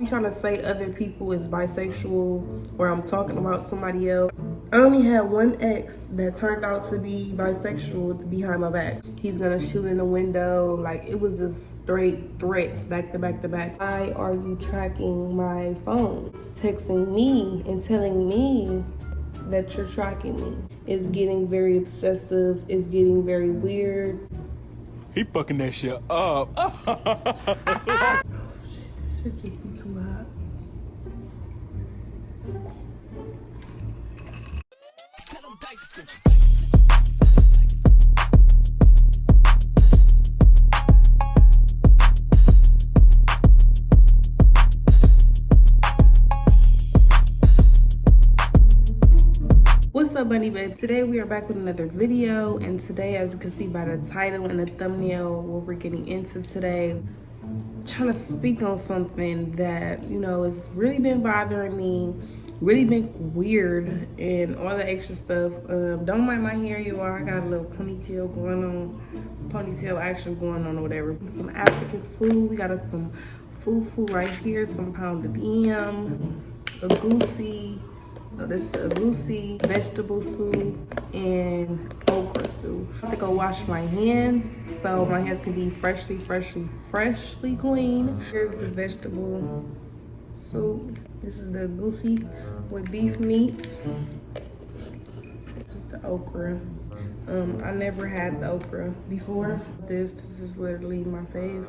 I'm trying to say other people is bisexual or I'm talking about somebody else. I only had one ex that turned out to be bisexual behind my back. He's gonna shoot in the window. Like, it was just straight threats back to back to back. Why are you tracking my phone? It's texting me and telling me that you're tracking me. It's getting very obsessive. It's getting very weird. He fucking that shit up. Oh shit, this should just be too hot. What's up, Bundy babe? Today we are back with another video, and today, as you can see by the title and the thumbnail, what we're getting into today, I'm trying to speak on something that, you know, has really been bothering me, really been weird, and all the extra stuff. Don't mind my hair, you all. I got a little ponytail going on, ponytail action going on or whatever. Some African food. We got some fufu right here, some pounded yam, a goosey. This is the agusi, vegetable soup, and okra stew. I have to go wash my hands so my hands can be freshly clean. Here's the vegetable soup. This is the agusi with beef meats. This is the okra. I never had the okra before. This is literally my fave.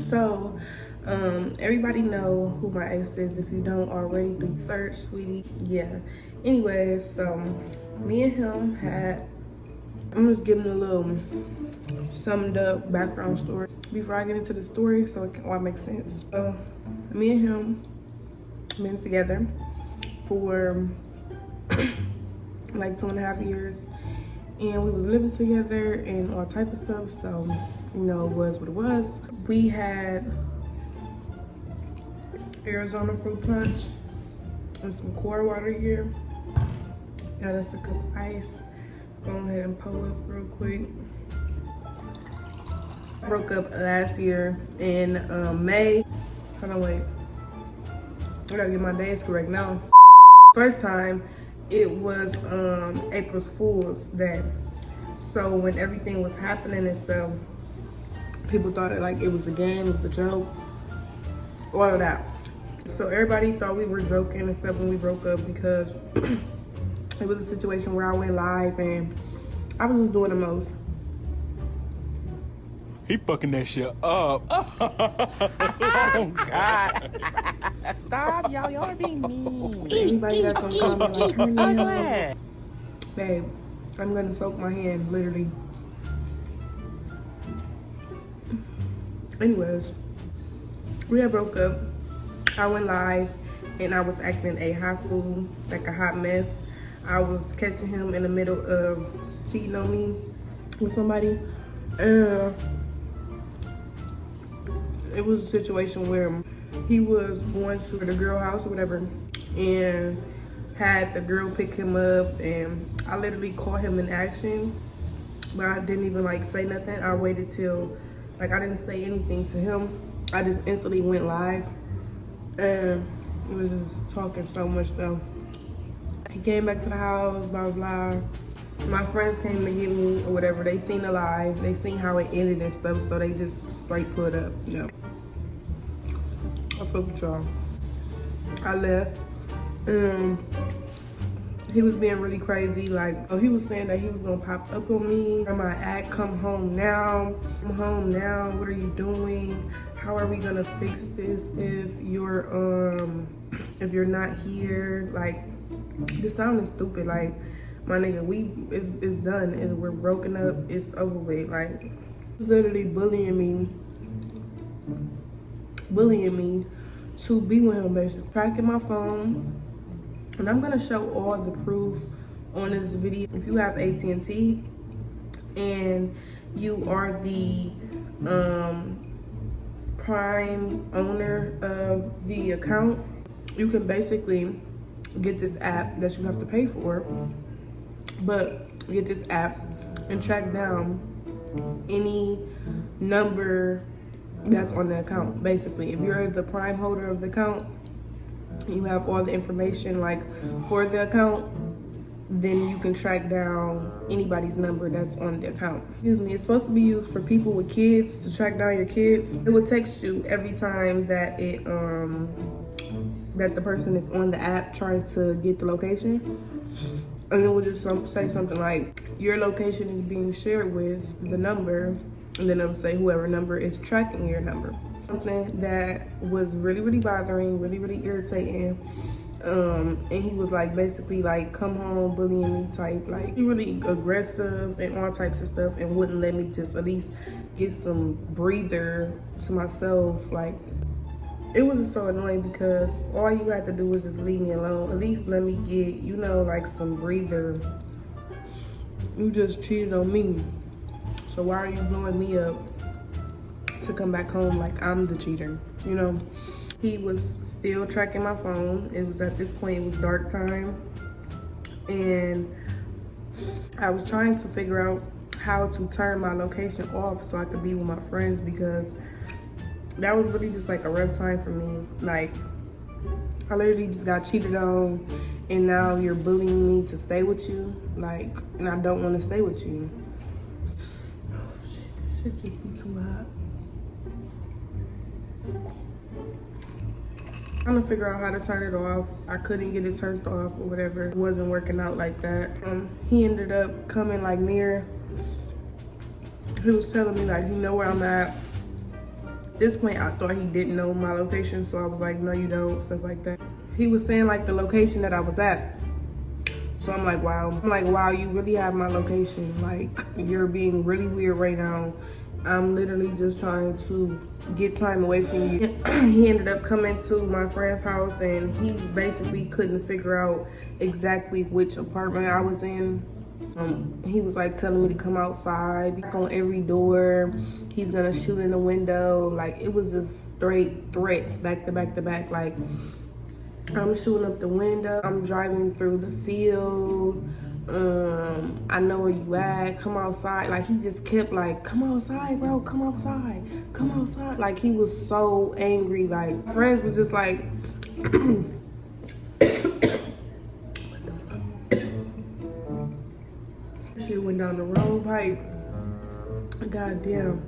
So, everybody know who my ex is. If you don't already, please search, sweetie. Yeah. Anyways, so me and him had, I'm just giving a little summed up background story before I get into the story so it can all make sense. Me and him been together for like 2.5 years, and we was living together and all type of stuff, so you know, it was what it was. We had Arizona fruit punch and some core water here. Got us a cup of ice. Go ahead and pull up real quick. I broke up last year in May. Hold on, wait. I gotta get my days correct now. First time, it was April Fool's Day. So when everything was happening and stuff, people thought it was a game, it was a joke, all of that. So everybody thought we were joking and stuff when we broke up, because it was a situation where I went live and I was just doing the most. He fucking that shit up. Oh God. Stop, y'all are being mean. Anybody that's on comment like, turn me on. Babe, I'm gonna soak my hand, literally. Anyways, we had broke up. I went live and I was acting a hot fool, like a hot mess. I was catching him in the middle of cheating on me with somebody. It was a situation where he was going to the girl house or whatever and had the girl pick him up, and I literally caught him in action, but I didn't even like say nothing. I waited till, like, I didn't say anything to him. I just instantly went live, and he was just talking so much stuff. He came back to the house, blah, blah, blah. My friends came to get me or whatever. They seen the live, they seen how it ended and stuff, so they just straight put up, you know. I fuck with y'all. I left. He was being really crazy. Like, he was saying that he was gonna pop up on me. Am I at? Come home now. I'm home now. What are you doing? How are we gonna fix this if you're not here? Like, this sounded stupid. Like, my nigga, it's done. We're broken up. It's over with. Like, he was literally bullying me to be with him, basically. Tracking my phone. And I'm gonna show all the proof on this video. If you have AT&T and you are the prime owner of the account, you can basically get this app that you have to pay for, but get this app and track down any number that's on the account. Basically, if you're the prime holder of the account, you have all the information like for the account, then you can track down anybody's number that's on the account. Excuse me, it's supposed to be used for people with kids, to track down your kids. It will text you every time that that the person is on the app trying to get the location. And it will just say something like, your location is being shared with the number, and then it'll say whoever number is tracking your number. Something that was really bothering, really irritating. And he was like, basically like, come home bullying me type, like he really aggressive and all types of stuff, and wouldn't let me just at least get some breather to myself. Like, it was just so annoying because all you had to do was just leave me alone. At least let me get, you know, like some breather. You just cheated on me, so why are you blowing me up to come back home like I'm the cheater, you know? He was still tracking my phone. It was at this point, it was dark time. And I was trying to figure out how to turn my location off so I could be with my friends, because that was really just like a rough time for me. Like, I literally just got cheated on, and now you're bullying me to stay with you. Like, and I don't want to stay with you. Oh shit, this shit just be too hot. Trying to figure out how to turn it off. I couldn't get it turned off or whatever. It wasn't working out like that. He ended up coming like near. He was telling me like, you know where I'm at. At this point, I thought he didn't know my location, so I was like, no, you don't, stuff like that. He was saying like the location that I was at. So I'm like, wow. You really have my location. Like, you're being really weird right now. I'm literally just trying to get time away from you. He ended up coming to my friend's house, and he basically couldn't figure out exactly which apartment I was in. He was like telling me to come outside, knock on every door. He's gonna shoot in the window. Like, it was just straight threats back to back to back. Like, I'm shooting up the window. I'm driving through the field. I know where you at, come outside. Like, he just kept like, come outside, bro, come outside, come outside. Like, he was so angry. Like, my friends was just like, what the fuck? Shit went down the wrong pipe. Goddamn.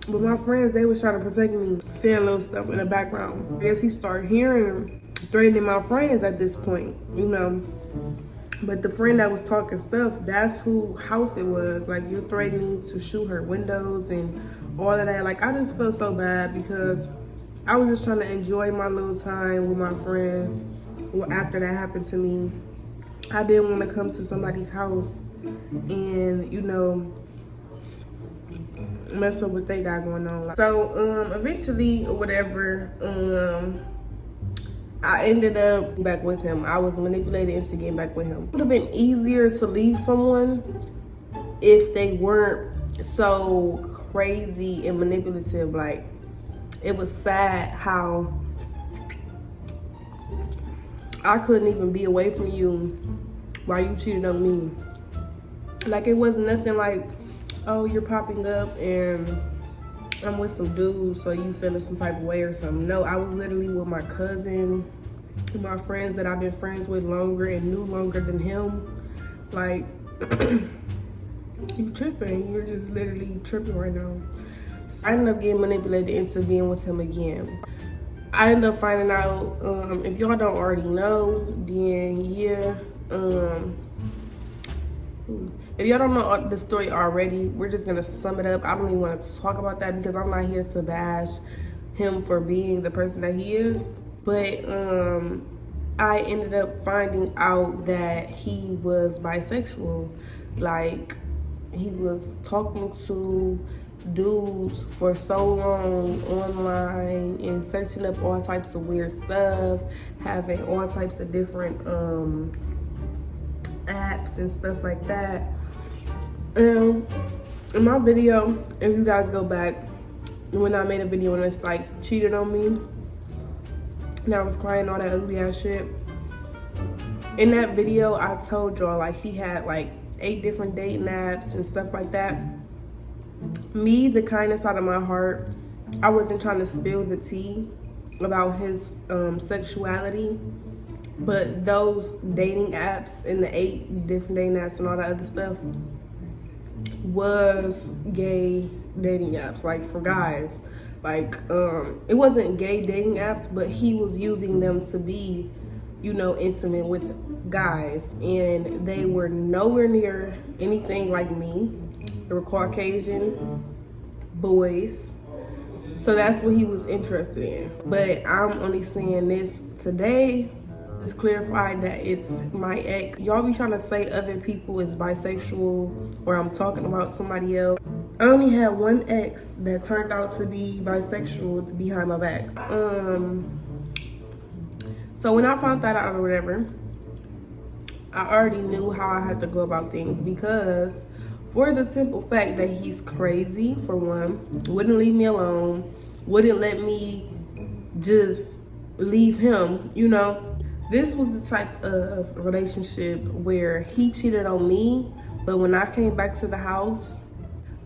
But my friends, they was trying to protect me, saying little stuff in the background. I guess he started hearing, threatening my friends at this point, you know. But the friend that was talking stuff, that's who house it was. Like, you're threatening to shoot her windows and all of that. Like, I just felt so bad because I was just trying to enjoy my little time with my friends. Well, after that happened to me, I didn't want to come to somebody's house and, you know, mess up what they got going on. So, eventually, or whatever, I ended up back with him. I was manipulated into getting back with him. It would have been easier to leave someone if they weren't so crazy and manipulative. Like, it was sad how I couldn't even be away from you while you cheated on me. Like, it was nothing like, oh, you're popping up and I'm with some dudes, so you feeling some type of way or something. No, I was literally with my cousin, my friends that I've been friends with longer and knew longer than him. Like, you tripping. You're just literally tripping right now. So I ended up getting manipulated into being with him again. I ended up finding out, if y'all don't already know, then yeah, if y'all don't know the story already, we're just gonna sum it up. I don't even want to talk about that because I'm not here to bash him for being the person that he is. But I ended up finding out that he was bisexual. Like, he was talking to dudes for so long online and searching up all types of weird stuff, having all types of different apps and stuff like that. In my video, if you guys go back, when I made a video and it's like cheated on me and I was crying all that ugly ass shit, in that video I told y'all like he had like 8 different dating apps and stuff like that. Me, the kindness out of my heart, I wasn't trying to spill the tea about his sexuality, but those dating apps and the 8 different dating apps and all that other stuff was gay dating apps, like for guys. Like it wasn't gay dating apps, but he was using them to be, you know, intimate with guys, and they were nowhere near anything like me. They were Caucasian boys, so that's what he was interested in. But I'm only saying this today. It's clarified that it's my ex. Y'all be trying to say other people is bisexual or I'm talking about somebody else. I only had one ex that turned out to be bisexual behind my back. So when I found that out or whatever, I already knew how I had to go about things, because for the simple fact that he's crazy, for one, wouldn't leave me alone, wouldn't let me just leave him, you know. This was the type of relationship where he cheated on me, but when I came back to the house,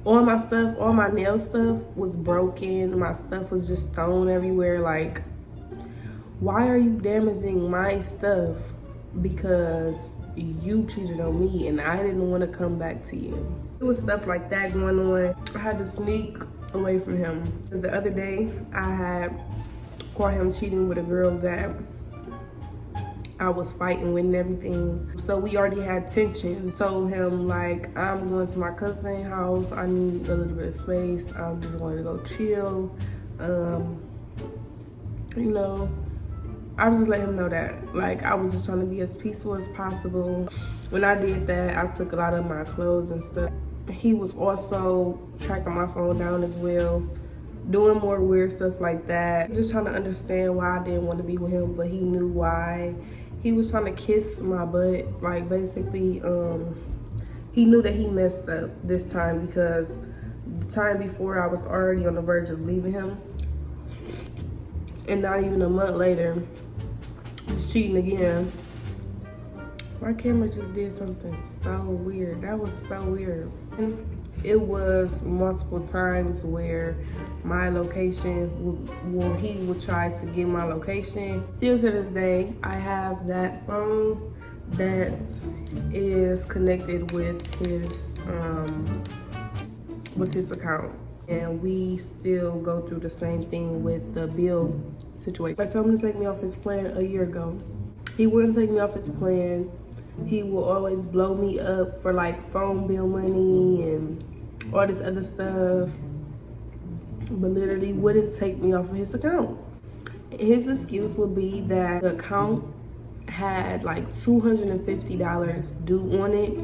all my stuff, all my nail stuff was broken. My stuff was just thrown everywhere. Like, why are you damaging my stuff because you cheated on me and I didn't want to come back to you? It was stuff like that going on. I had to sneak away from him. Because the other day, I had caught him cheating with a girl that I was fighting with and everything. So we already had tension. Told him, like, I'm going to my cousin's house. I need a little bit of space. I'm just going to go chill. You know, I was just letting him know that. Like, I was just trying to be as peaceful as possible. When I did that, I took a lot of my clothes and stuff. He was also tracking my phone down as well, doing more weird stuff like that. Just trying to understand why I didn't want to be with him, but he knew why. He was trying to kiss my butt. Like, basically, he knew that he messed up this time, because the time before I was already on the verge of leaving him. And not even a month later, he's cheating again. My camera just did something so weird. That was so weird. It was multiple times where my location, he would try to get my location. Still to this day, I have that phone that is connected with his account. And we still go through the same thing with the bill situation. I told him to take me off his plan a year ago. He wouldn't take me off his plan. He will always blow me up for like phone bill money and all this other stuff, but literally wouldn't take me off of his account. His excuse would be that the account had like $250 due on it,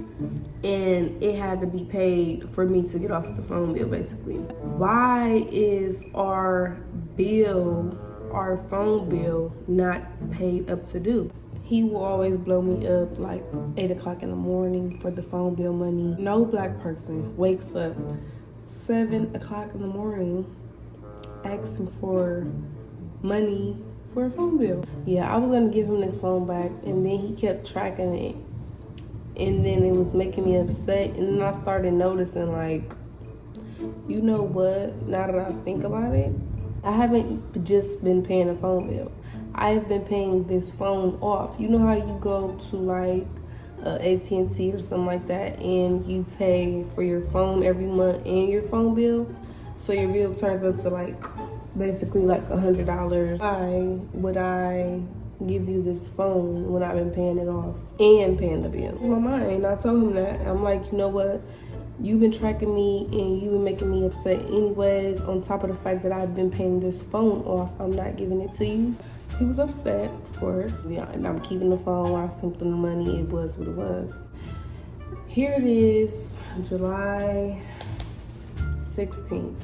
and it had to be paid for me to get off the phone bill, basically. Why is our phone bill not paid up to due? He will always blow me up like 8 o'clock in the morning for the phone bill money. No black person wakes up 7 o'clock in the morning asking for money for a phone bill. Yeah, I was gonna give him this phone back, and then he kept tracking it, and then it was making me upset. And then I started noticing, like, you know what, now that I think about it, I haven't just been paying a phone bill. I have been paying this phone off. You know how you go to like AT&T or something like that, and you pay for your phone every month and your phone bill? So your bill turns up to like basically like $100. Why would I give you this phone when I've been paying it off and paying the bill? In my mind, I told him that. I'm like, you know what? You've been tracking me and you've been making me upset anyways, on top of the fact that I've been paying this phone off. I'm not giving it to you. He was upset, of course. Yeah, and I'm keeping the phone while I sent him the money. It was what it was. Here it is, July 16th.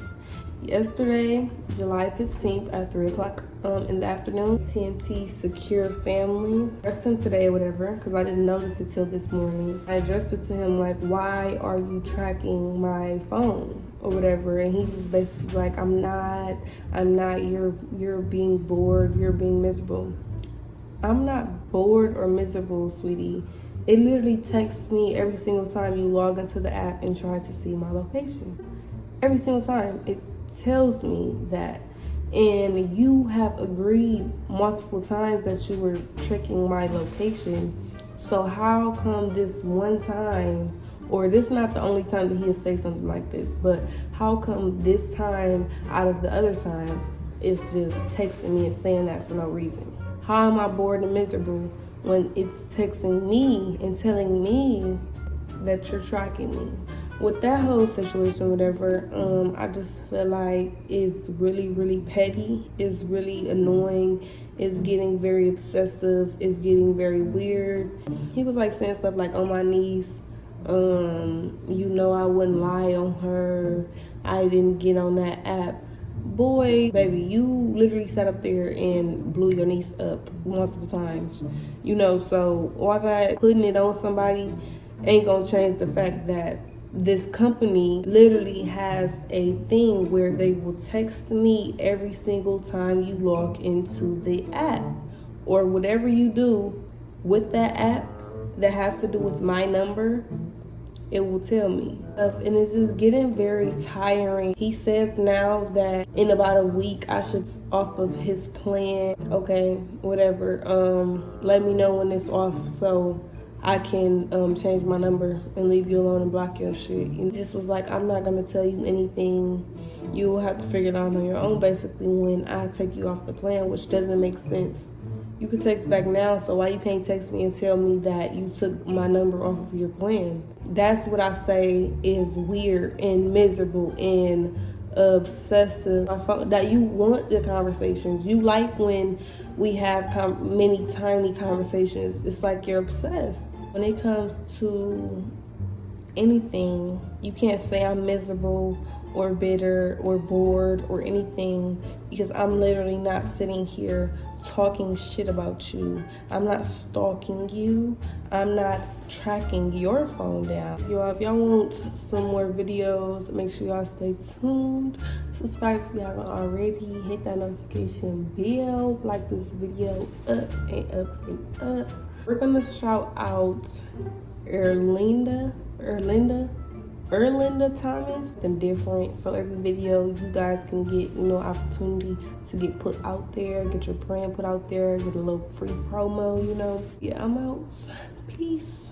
Yesterday, July 15th at 3 o'clock in the afternoon, TNT Secure Family addressed him today or whatever, because I didn't notice it till this morning. I addressed it to him like, why are you tracking my phone or whatever? And he's just basically like, I'm not, you're being bored, you're being miserable. I'm not bored or miserable, sweetie. It literally texts me every single time you log into the app and try to see my location. Every single time it tells me that. And you have agreed multiple times that you were checking my location. So how come this one time, or this is not the only time that he'll say something like this, but how come this time out of the other times it's just texting me and saying that for no reason? How am I bored and miserable when it's texting me and telling me that you're tracking me? With that whole situation, whatever, I just feel like it's really, really petty. It's really annoying. It's getting very obsessive. It's getting very weird. He was like saying stuff like, on my knees, you know I wouldn't lie on her. I didn't get on that app. Boy, baby, you literally sat up there and blew your niece up multiple times. You know, so all that putting it on somebody ain't gonna change the fact that this company literally has a thing where they will text me every single time you log into the app, or whatever you do with that app that has to do with my number, it will tell me. And it's just getting very tiring. He says now that in about a week I should off of his plan. Okay, whatever. Let me know when it's off so I can change my number and leave you alone and block your shit. And just was like, I'm not gonna tell you anything. You will have to figure it out on your own, basically, when I take you off the plan, which doesn't make sense. You can text back now, so why you can't text me and tell me that you took my number off of your plan? That's what I say is weird and miserable and obsessive. That you want the conversations. You like when we have many tiny conversations. It's like you're obsessed. When it comes to anything, you can't say I'm miserable or bitter or bored or anything, because I'm literally not sitting here talking shit about you. I'm not stalking you. I'm not tracking your phone down. Y'all, if y'all want some more videos, make sure y'all stay tuned. Subscribe if you haven't already. Hit that notification bell. Like this video up and up and up. We're gonna shout out Erlinda Thomas and different, so every video you guys can get, opportunity to get put out there, get your brand put out there, get a little free promo, Yeah, I'm out. Peace.